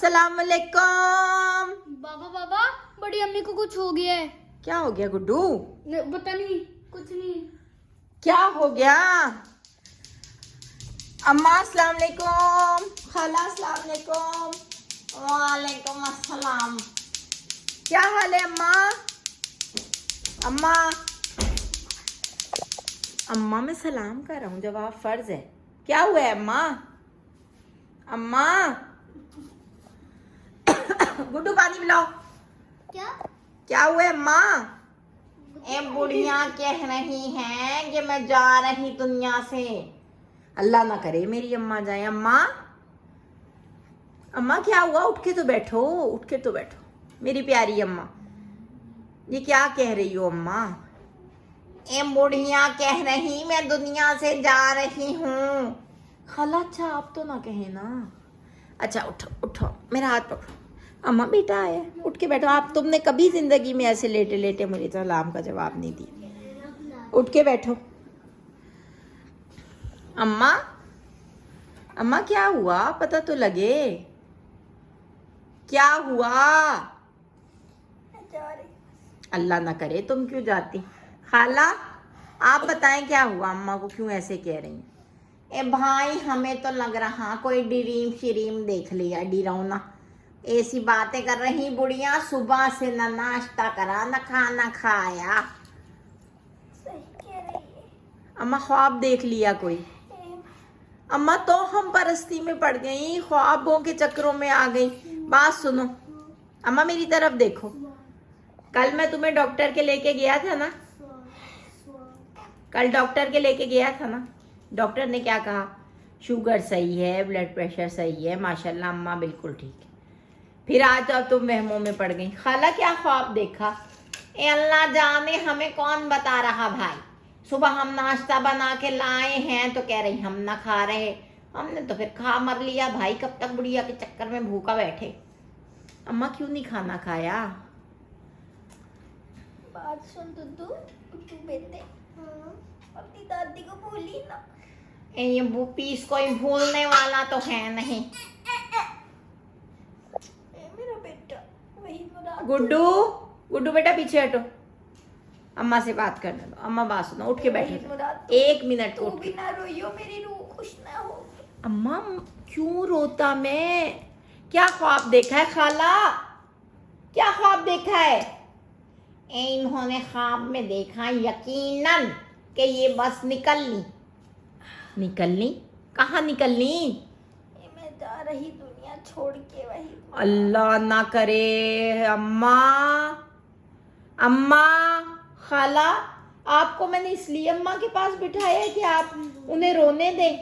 अस्सलामुअलैकुम। बाबा बाबा बड़ी अम्मी को कुछ हो गया है। क्या हो गया गुड्डू? पता नहीं, कुछ नहीं। क्या हो गया? अम्मा अस्सलाम वालेकुम, खाला अस्सलाम वालेकुम। वालेकुम अस्सलाम। क्या हाल है अम्मा? अम्मा अम्मा मैं सलाम कर रहा हूँ, जवाब फर्ज है। क्या हुआ है अम्मा? अम्मा गुड्डू पानी पिलाओ। क्या क्या हुआ है अम्मा? ए बुढ़िया कह रही हैं कि मैं जा रही दुनिया से। अल्लाह ना करे मेरी अम्मा जाए। अम्मा अम्मा क्या हुआ? उठ के तो बैठो, उठ के तो बैठो मेरी प्यारी अम्मा। ये क्या कह रही हो अम्मा? ए बुढ़िया कह रही मैं दुनिया से जा रही हूँ। खाला अच्छा आप तो ना कहे ना। अच्छा उठो उठो, मेरा हाथ पकड़ो। अम्मा बेटा आया, उठ के बैठो। आप तुमने कभी जिंदगी में ऐसे लेटे लेटे मुझे सलाम का जवाब नहीं दिया। उठ के बैठो। अम्मा अम्मा क्या हुआ? पता तो लगे। क्या हुआ? अल्लाह ना करे तुम क्यों जाती? खाला आप बताएं क्या हुआ? अम्मा को क्यों ऐसे कह रही हैं? ए भाई हमें तो लग रहा कोई डरीम शरीम देख लिया, डरावना। ऐसी बातें कर रही बुढ़िया, सुबह से न नाश्ता करा न खाना खाया। सही कह रही है। अम्मा ख्वाब देख लिया कोई? अम्मा तो हम परस्ती में पड़ गई, ख्वाबों के चक्करों में आ गई। बात सुनो अम्मा, मेरी तरफ देखो। कल मैं तुम्हें डॉक्टर के लेके गया था ना? कल डॉक्टर के लेके गया था ना? डॉक्टर ने क्या कहा? शुगर सही है, ब्लड प्रेशर सही है, माशाल्लाह अम्मा बिल्कुल ठीक है। फिर आज अब तुम वहमों में पड़ गई। खाला क्या ख्वाब देखा? ए अल्लाह जाने, हमें कौन बता रहा भाई। सुबह हम नाश्ता बना के लाए हैं तो कह रही हम ना खा रहे। हमने तो फिर खा मर लिया भाई, कब तक बुढ़िया के चक्कर में भूखा बैठे। अम्मा क्यों नहीं खाना खाया? बात सुन दुद्दू, तू बेटे अपनी दादी को भूली ना। ये पीस कोई भूलने वाला तो है नहीं। मेरा बेटा वही मुराद। गुड्डू गुड्डू बेटा पीछे हटो, अम्मा से बात करने दो। अम्मा बात सुनो, उठ के बैठे। एक मिनट तू उठ भी के। ना रोइयो, मेरी रूह खुश ना हो। अम्मा क्यों रोता मैं? क्या ख्वाब देखा है खाला? क्या ख्वाब देखा है? इन्होंने ख्वाब में देखा यकीनन कि ये बस निकलनी। निकलनी? कहाँ निकलनी? मैं जा रही दुनिया छोड़ के वही। अल्लाह ना करे अम्मा। अम्मा खाला आपको मैंने इसलिए अम्मा के पास बिठाया है कि आप उन्हें रोने दें।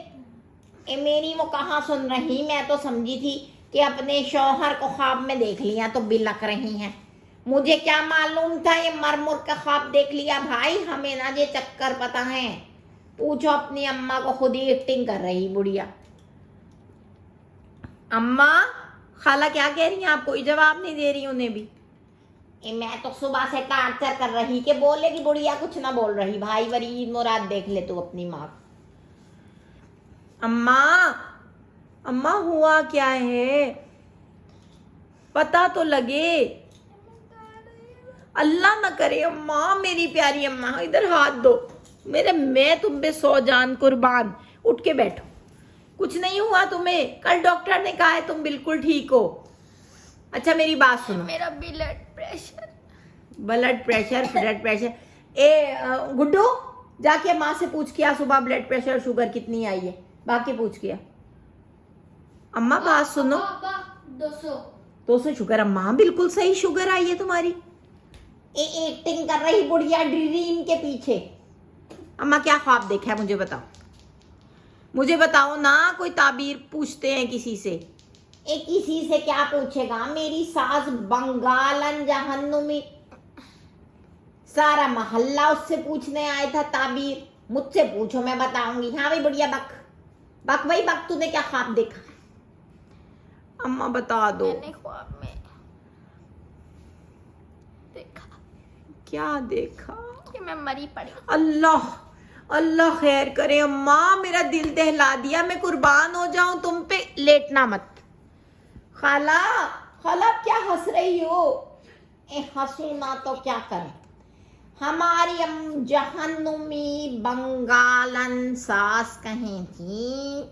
ए मेरी वो कहाँ सुन रही, मैं तो समझी थी कि अपने शौहर को ख्वाब में देख लिया तो बिलक रही हैं। मुझे क्या मालूम था ये मरमुर का ख्वाब देख लिया भाई। हमें ना ये चक्कर पता है। पूछो अपनी अम्मा को, खुद ही एक्टिंग कर रही बुढ़िया। अम्मा खाला क्या कह रही हैं? आप कोई जवाब नहीं दे रही उन्हें भी। मैं तो सुबह से टार्चर कर रही कि बोलेगी बुढ़िया, कुछ ना बोल रही। भाई वरीद मुराद देख ले तू अपनी माँ। अम्मा अम्मा हुआ क्या है? पता तो लगे। अल्लाह ना करे अम्मा, मेरी प्यारी अम्मा इधर हाथ दो मेरे। मैं तुम पे 100 जान कुर्बान। उठ के बैठो। कुछ नहीं हुआ तुम्हें? कल डॉक्टर ने कहा है तुम बिल्कुल ठीक हो। अच्छा मेरी बात सुनो। मेरा ब्लड प्रेशर। ब्लड प्रेशर ए गुड्डू जाके माँ से पूछ किया सुबह ब्लड प्रेशर शुगर कितनी आई है, बाकी पूछ किया। अम्मा बात सुनो। 200 200 शुगर? अम्मा बिल्कुल सही शुगर आई है तुम्हारी। एक्टिंग कर रही बुढ़िया ड्रीम के पीछे। अम्मा क्या ख्वाब देखा है मुझे बताओ। मुझे बताओ ना, कोई ताबीर पूछते हैं किसी से? किसी से क्या पूछेगा? मेरी सास बंगालन जहन्नुमी, सारा मोहल्ला उससे पूछने आया था ताबीर। मुझसे पूछो मैं बताऊंगी। हाँ भाई बुढ़िया बक बक भाई बक, तूने क्या ख्वाब देखा? अम्मा बता दो। मैंने ख्वाब में देखा। क्या देखा? कि मैं मरी पड़ी। अल्लाह अल्लाह खैर करे अम्मा, मेरा दिल दहला दिया। मैं कुर्बान हो जाऊं तुम पे। लेटना मत खाला, खाला आप क्या हंस रही हो? हंसू ना तो क्या करें। हमारी जहन्नुमी बंगालन सास कहीं थी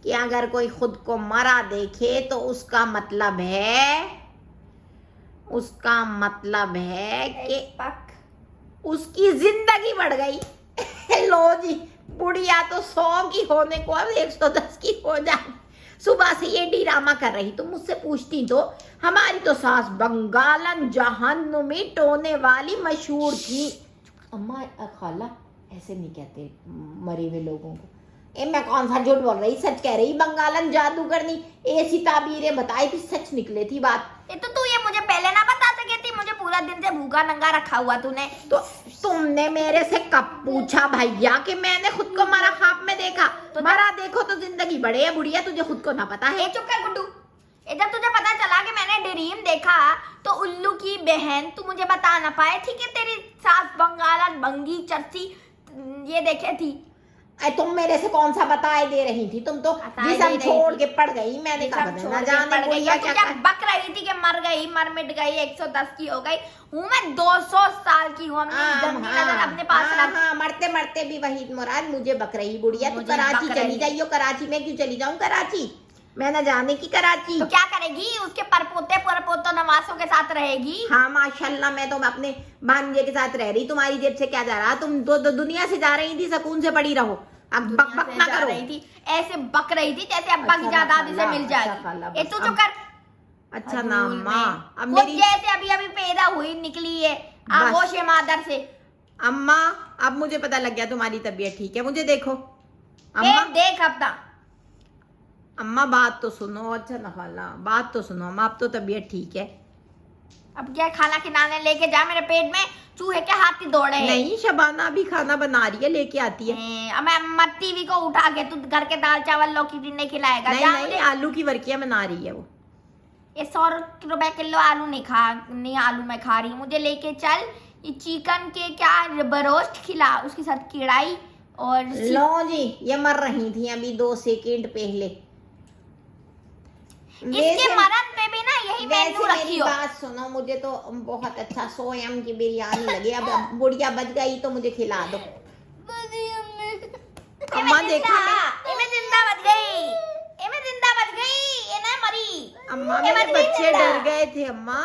कि अगर कोई खुद को मरा देखे तो उसका मतलब है कि उसकी जिंदगी बढ़ गई। लो जी, बुढ़िया तो 100 की होने को अब 110 की हो जाए। सुबह से ये ड्रामा कर रही, तुम मुझसे पूछती तो हमारी तो सास बंगालन जहन्नुमी टोने वाली मशहूर थी। अम्मा खाला ऐसे नहीं कहते मरे हुए लोगों को। मैं कौन सा झूठ बोल रही, सच कह रही। बंगालन जादूगरनी ऐसी ताबीरें बताई थी, सच निकले थी बात। तो तू ये मुझे पहले ना बता सके थी? मुझे पूरा दिन से भूखा नंगा रखा हुआ तूने। तो तुमने मेरे से कब पूछा भैया कि मैंने खुद को मरा ख्वाब में देखा? तो मरा देखो तो जिंदगी बढ़े है बुढ़िया, तुझे खुद को ना पता है? चुप कर गुड्डू। जब तुझे पता चला कि मैंने ड्रीम देखा तो उल्लू की बहन तू मुझे बता ना पाए थी कि तेरी सास बंगालन बंगी चर्ची ये देखे थी? तुम मेरे से कौन सा बताए दे रही थी? तुम तो जिसम छोड़ के पड़ गई। मैंने कहा ना जाने बुढ़िया क्या बक रही थी कि मर गई, मर मिट गई, 110 की हो गई हूँ मैं, 200 साल की हूँ। अपने पास हाँ, मरते मरते भी वही मुराद मुझे बक रही बुढ़िया। तू कराची चली जाइयो। कराची में क्यों चली जाऊँ? कराची मैं न जाने की कराची। तो क्या करेगी? उसके परपोते परपोतो नवासों के साथ रहेगी। हाँ माशाल्लाह, मैं तो अपने भांजे के साथ रह रही। तुम्हारी जेब से क्या जा रहा? तुम तो दुनिया से जा रही थी, सुकून से पड़ी रहो। अब बक बक ना करो। रही थी ऐसे बक रही थी जैसे अब्बा की जायदाद से मिल जाएगी। तू चुप कर। अच्छा ना अम्मा, अब मेरी जैसे अभी अभी पैदा हुई निकली है आगोश मादर से। अम्मा अब मुझे पता लग गया तुम्हारी तबीयत ठीक है। मुझे देखो अम्मा, देख अपना। अम्मा बात तो सुनो। अच्छा ना खाला, बात तो सुनो अम्मा, अब तो तबीयत ठीक है। अब क्या खाना खिलाने लेके जा? मेरे पेट में चूहे के हाथी दौड़े। नहीं, शबाना भी खाना बना रही है, लेके आती है। मैं टीवी को उठा के तू घर के दाल चावल लौकी नहीं खिलाएगा? नहीं, आलू की वर्कियां बना रही है वो। ये 100 रुपए किलो आलू नहीं आलू मैं खा रही। मुझे लेके चल ये चिकन के क्या बरोस्ट खिला, उसके साथ किड़ाई और लो जी, ये मर रही थी अभी 2 सेकंड पहले। इसके मरण पे भी ना यही मेनू रखी हो। बात सुनो, मुझे तो बहुत अच्छा सोयम की बिरयानी लगी। अब बुढ़िया बच गई तो मुझे खिला दो। अम्मा देखा मैं जिंदा बच गई, मैं जिंदा बच गई। ये ना मरी। अम्मा मेरे बच्चे डर गए थे अम्मा।